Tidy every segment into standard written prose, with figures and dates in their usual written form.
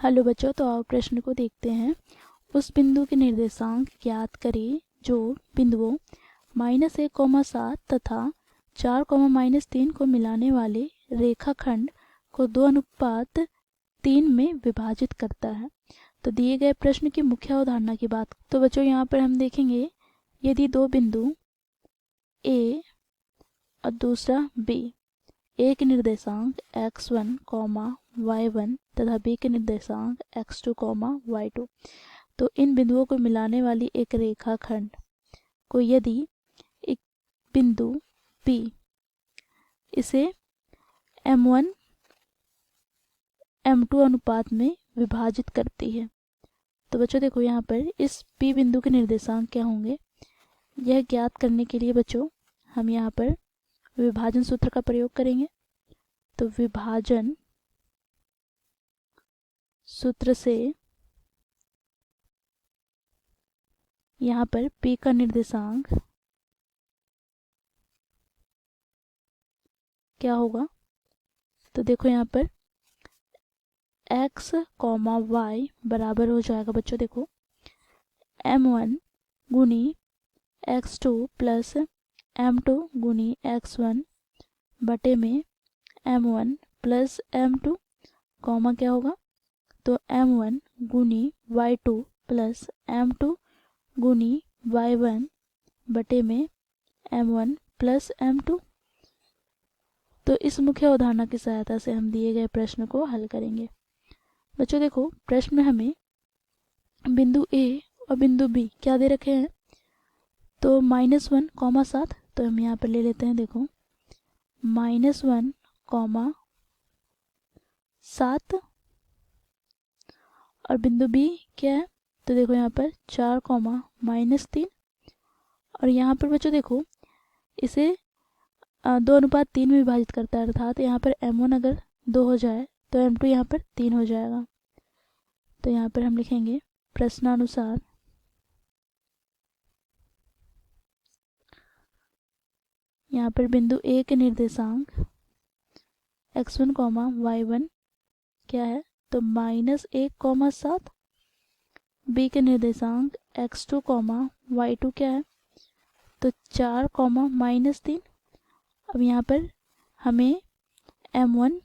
Hello बच्चों, तो आओ प्रश्न को देखते हैं। उस बिंदु के निर्देशांक ज्ञात करें जो बिंदुओं -1,7 तथा 4,-3 को मिलाने वाले रेखाखंड को 2:3 में विभाजित करता है। तो दिए गए प्रश्न की मुख्य अवधारणा की बात तो बच्चों यहाँ पर हम देखेंगे, यदि दो बिंदु ए और दूसरा बी, ए के निर्देशांक x1, y1 तथा बी के निर्देशांक x2, y2, तो इन बिंदुओं को मिलाने वाली एक रेखाखंड को यदि एक बिंदु P इसे m1 m2 अनुपात में विभाजित करती है, तो बच्चों देखो यहाँ पर इस P बिंदु के निर्देशांक क्या होंगे, यह ज्ञात करने के लिए बच्चों हम यहाँ पर विभाजन सूत्र का प्रयोग करेंगे। तो विभाजन सूत्र से यहाँ पर P का निर्देशांक क्या होगा, तो देखो यहाँ पर x, y बराबर हो जाएगा बच्चों, देखो m1 गुनी x2 प्लस m2 गुनी x1 बटे में m1 प्लस m2, कॉमा क्या होगा, तो m1 गुनी y2 प्लस m2 गुनी y1 बटे में m1 प्लस m2। तो इस मुख्य अवधारणा की सहायता से हम दिए गए प्रश्न को हल करेंगे। बच्चों देखो प्रश्न में हमें बिंदु A और बिंदु B क्या दे रखे हैं, तो -1,7, तो हम यहाँ पर ले लेते हैं, देखो -1,7 और बिंदु B क्या है, तो देखो यहाँ पर 4, -3 और यहाँ पर बच्चों देखो इसे 2:3 में विभाजित करता है, अर्थात यहाँ पर m1 अगर 2 हो जाए तो m2 यहाँ पर 3 हो जाएगा। तो यहाँ पर हम लिखेंगे प्रश्नानुसार यहाँ पर बिंदु A के निर्देशांक x1, y1 क्या है, तो -1,7, B के निर्देशांक x2, y2 क्या है, तो 4, -3। अब यहाँ पर हमें m1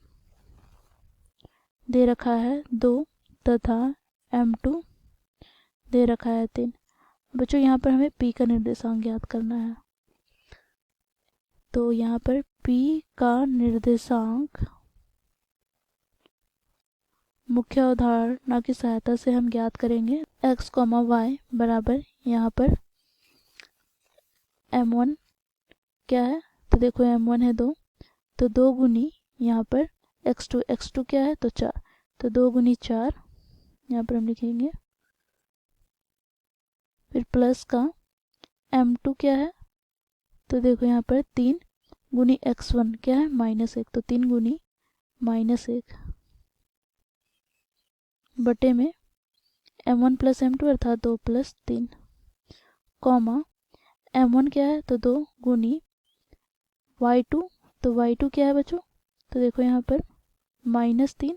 दे रखा है 2 तथा m2 दे रखा है 3। बच्चों यहाँ पर हमें P का निर्देशांक ज्ञात करना है, तो यहाँ पर P का निर्देशांक मुख्य अवधारणा की सहायता से हम ज्ञात करेंगे। x, y बराबर यहाँ पर m1 क्या है, तो देखो m1 है 2, तो 2 गुनी यहाँ पर x2 क्या है, तो 4, तो 2 गुनी 4 यहाँ पर हम लिखेंगे, फिर प्लस का m2 क्या है, तो देखो यहाँ पर 3 गुनी x1 क्या है, -1, तो 3 गुनी -1 बटे में m1 प्लस m2 अर्थात 2 प्लस 3, कॉमा m1 क्या है, तो 2 गुनी y2, तो y2 क्या है बच्चों, तो देखो यहाँ पर -3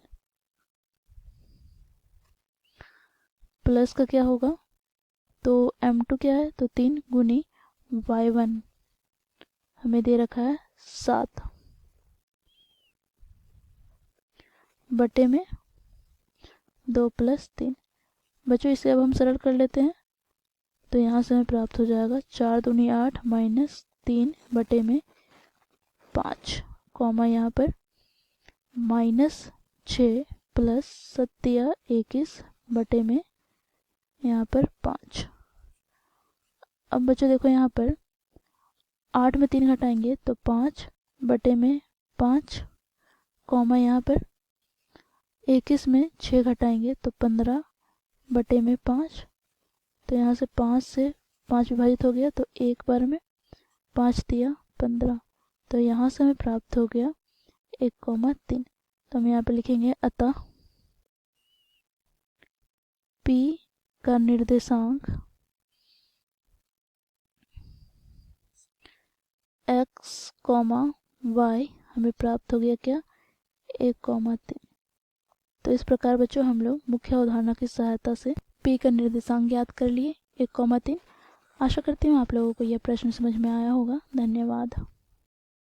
प्लस का क्या होगा, तो m2 क्या है, तो 3 गुनी y1 हमें दे रखा है 7 बटे में 2 प्लस 3। बच्चों इसे अब हम सरल कर लेते हैं, तो यहाँ से हमें प्राप्त हो जाएगा 4 दूनी 8 -3 बटे में 5, कॉमा यहाँ पर -6 प्लस 7 21 बटे में यहाँ पर 5। अब बच्चों देखो यहाँ पर 8 में 3 घटाएंगे तो 5 बटे में 5, कॉमा यहाँ पर 21 में 6 घटाएंगे तो 15 बटे में 5, तो यहाँ से 5 से 5 विभाजित हो गया, तो एक बार में 5 दिया 15, तो यहाँ से हमें प्राप्त हो गया 1,3। तो हम यहाँ पर लिखेंगे अतः P का निर्देशांक x, y हमें प्राप्त हो गया क्या, 1,3। तो इस प्रकार बच्चों हम लोग मुख्य अवधारणा की सहायता से p का निर्देशांक ज्ञात कर लिए 1,3। आशा करती हूँ आप लोगों को यह प्रश्न समझ में आया होगा। धन्यवाद।